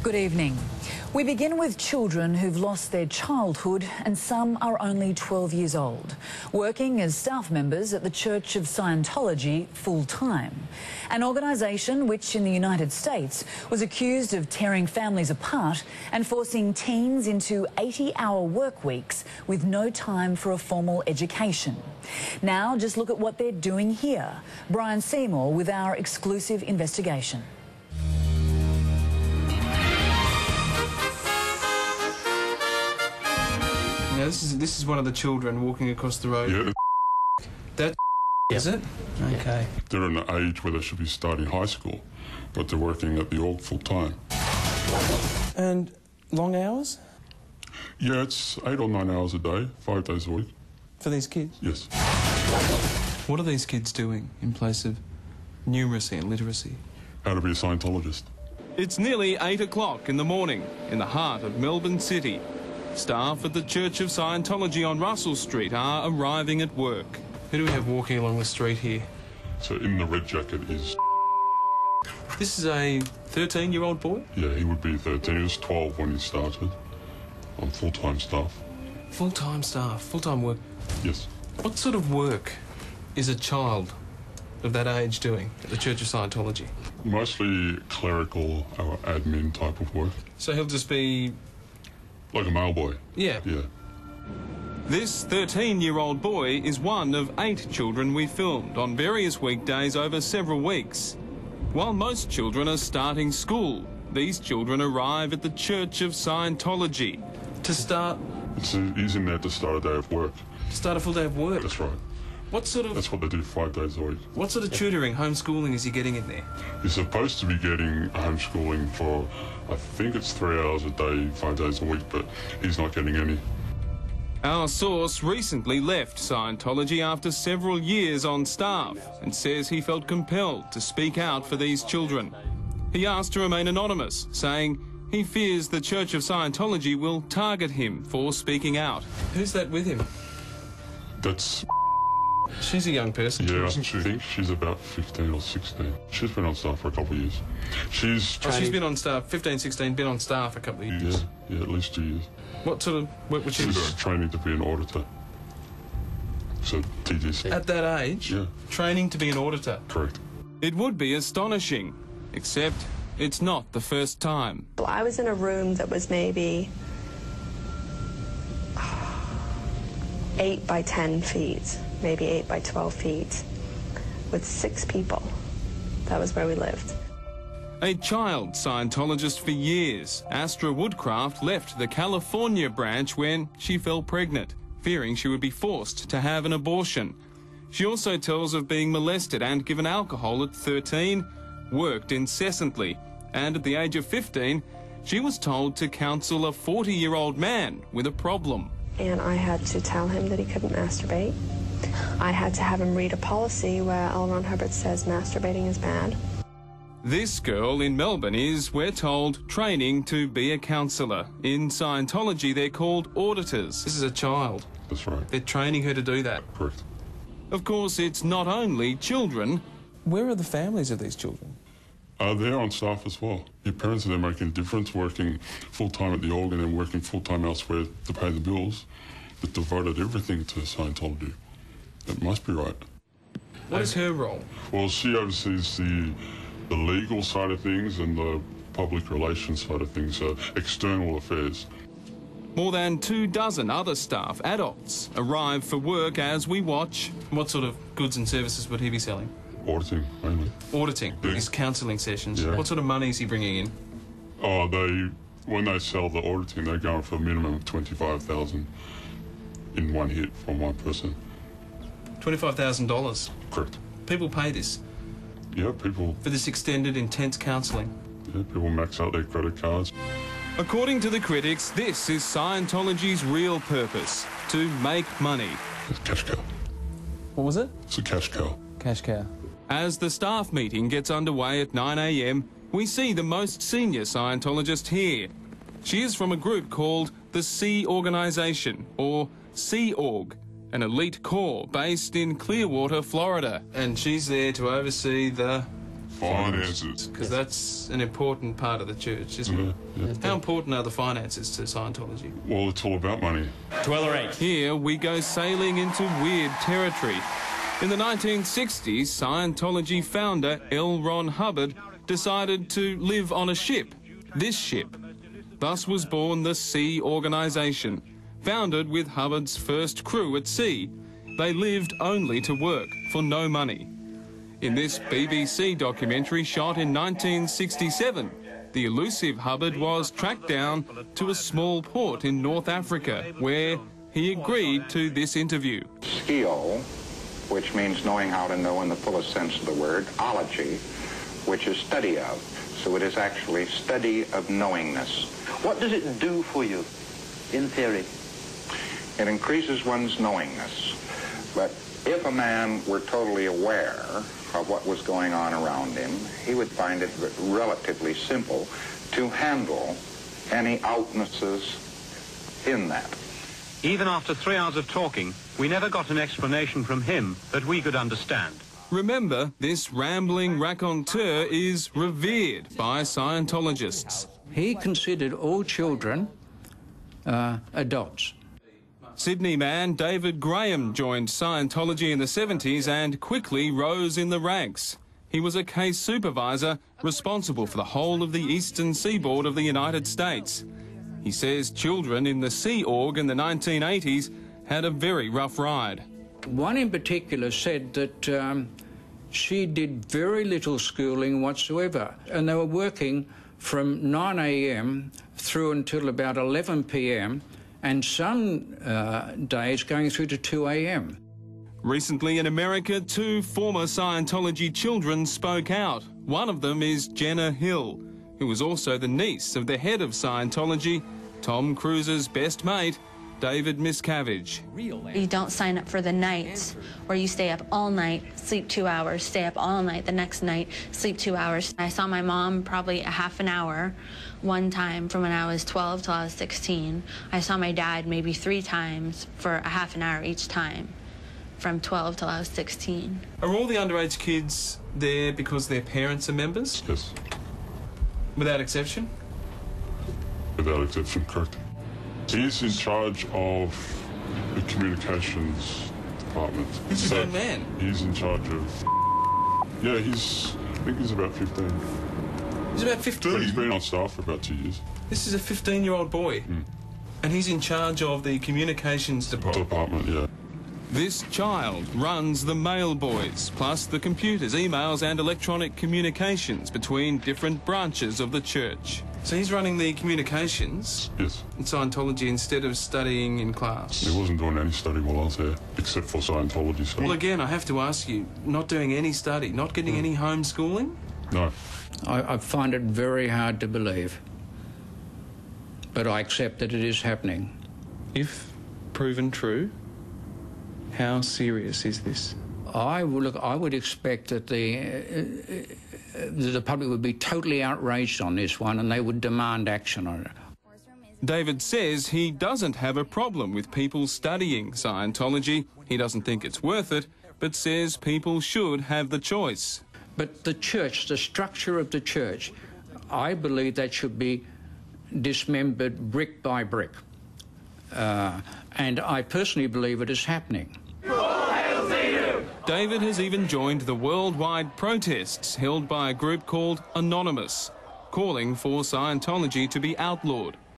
Good evening. We begin with children who've lost their childhood and some are only 12 years old, working as staff members at the Church of Scientology full-time, an organisation which in the United States was accused of tearing families apart and forcing teens into 80-hour work weeks with no time for a formal education. Now just look at what they're doing here. Bryan Seymour with our exclusive investigation. Now, this is one of the children walking across the road. Yeah. That is it? Okay. They're in an age where they should be starting high school, but they're working at the org full time. And long hours? Yeah, it's 8 or 9 hours a day, 5 days a week. For these kids? Yes. What are these kids doing in place of numeracy and literacy? How to be a Scientologist. It's nearly 8 o'clock in the morning in the heart of Melbourne City. Staff at the Church of Scientology on Russell Street are arriving at work. Who do we have walking along the street here? So in the red jacket is... This is a 13-year-old boy? Yeah, he would be 13. He was 12 when he started on full-time staff. Full-time staff, full-time work. Yes. What sort of work is a child of that age doing at the Church of Scientology? Mostly clerical or admin type of work. So he'll just be... Like a mailboy. Yeah. Yeah. This 13-year-old boy is one of 8 children we filmed on various weekdays over several weeks. While most children are starting school, these children arrive at the Church of Scientology. To start... He's in there to start a day of work. To start a full day of work? That's right. What sort of... That's what they do 5 days a week. What sort of tutoring, homeschooling is he getting in there? He's supposed to be getting homeschooling for, I think it's 3 hours a day, 5 days a week, but he's not getting any. Our source recently left Scientology after several years on staff and says he felt compelled to speak out for these children. He asked to remain anonymous, saying he fears the Church of Scientology will target him for speaking out. Who's that with him? That's... She's a young person, yeah, isn't she? I think she's about 15 or 16. She's been on staff for a couple of years. She's been on staff, 15, 16, been on staff a couple of years. Yeah, at least 2 years. What sort of work would she be doing? She's training to be an auditor. So, TTC. At that age? Yeah. Training to be an auditor? Correct. It would be astonishing, except it's not the first time. I was in a room that was maybe 8 by 10 feet. Maybe 8 by 12 feet, with 6 people. That was where we lived. A child Scientologist for years, Astra Woodcraft left the California branch when she fell pregnant, fearing she would be forced to have an abortion. She also tells of being molested and given alcohol at 13, worked incessantly, and at the age of 15, she was told to counsel a 40-year-old man with a problem. And I had to tell him that he couldn't masturbate. I had to have him read a policy where L. Ron Hubbard says masturbating is bad. This girl in Melbourne is, we're told, training to be a counsellor. In Scientology, they're called auditors. This is a child. That's right. They're training her to do that. Correct. Of course, it's not only children. Where are the families of these children? They're on staff as well. Your parents are there making a difference, working full-time at the org and then working full-time elsewhere to pay the bills. They've devoted everything to Scientology. It must be right. What is her role? Well, she oversees the legal side of things and the public relations side of things, external affairs. More than 24 other staff, adults, arrive for work as we watch. What sort of goods and services would he be selling? Auditing, mainly. Auditing? Yeah. His counselling sessions? Yeah. What sort of money is he bringing in? Oh, when they sell the auditing, they're going for a minimum of $25,000 in one hit from one person. $25,000? Correct. People pay this? Yeah, people... For this extended, intense counselling? Yeah, people max out their credit cards. According to the critics, this is Scientology's real purpose, to make money. It's a cash cow. What was it? It's a cash cow. Cash cow. As the staff meeting gets underway at 9 a.m, we see the most senior Scientologist here. She is from a group called the Sea Organization, or Sea Org, an elite corps based in Clearwater, Florida. And she's there to oversee the Finances. Because that's an important part of the church, isn't it? Yeah. How important are the finances to Scientology? Well, it's all about money. 12 or 8. Here we go sailing into weird territory. In the 1960s, Scientology founder L. Ron Hubbard decided to live on a ship, this ship. Thus was born the Sea Organisation, founded with Hubbard's first crew at sea. They lived only to work, for no money. In this BBC documentary shot in 1967, the elusive Hubbard was tracked down to a small port in North Africa, where he agreed to this interview. Skio, which means knowing how to know in the fullest sense of the word, ology, which is study of. So it is actually study of knowingness. What does it do for you, in theory? It increases one's knowingness. But if a man were totally aware of what was going on around him, he would find it relatively simple to handle any outnesses in that. Even after 3 hours of talking, we never got an explanation from him that we could understand. Remember, this rambling raconteur is revered by Scientologists. He considered all children adults. Sydney man David Graham joined Scientology in the 70s and quickly rose in the ranks. He was a case supervisor responsible for the whole of the eastern seaboard of the United States. He says children in the Sea Org in the 1980s had a very rough ride. One in particular said that she did very little schooling whatsoever, and they were working from 9 a.m. through until about 11 p.m, and some days going through to 2 a.m. Recently in America, 2 former Scientology children spoke out. One of them is Jenna Hill, who was also the niece of the head of Scientology, Tom Cruise's best mate, David Miscavige. You don't sign up for the nights where you stay up all night, sleep 2 hours, stay up all night, the next night, sleep 2 hours. I saw my mom probably a half an hour one time from when I was 12 till I was 16. I saw my dad maybe 3 times for a half an hour each time from 12 till I was 16. Are all the underage kids there because their parents are members? Yes. Without exception? Without exception, correct. He's in charge of the communications department. He's his own man? He's in charge of... Yeah, I think he's about 15. He's about 15? But he's been on staff for about 2 years. This is a 15-year-old boy? And he's in charge of the communications department? Yeah. This child runs the mail boys, plus the computers, emails and electronic communications between different branches of the church. So he's running the communications? Yes. In Scientology instead of studying in class? He wasn't doing any study while I was there, except for Scientology study. Well, again, I have to ask you, not doing any study, not getting any homeschooling? No. I find it very hard to believe, but I accept that it is happening. If proven true, how serious is this? I would expect that the public would be totally outraged on this one, and they would demand action on it. David says he doesn't have a problem with people studying Scientology. He doesn't think it's worth it, but says people should have the choice. But the church, the structure of the church, I believe that should be dismembered brick by brick. And I personally believe it is happening. David has even joined the worldwide protests held by a group called Anonymous, calling for Scientology to be outlawed.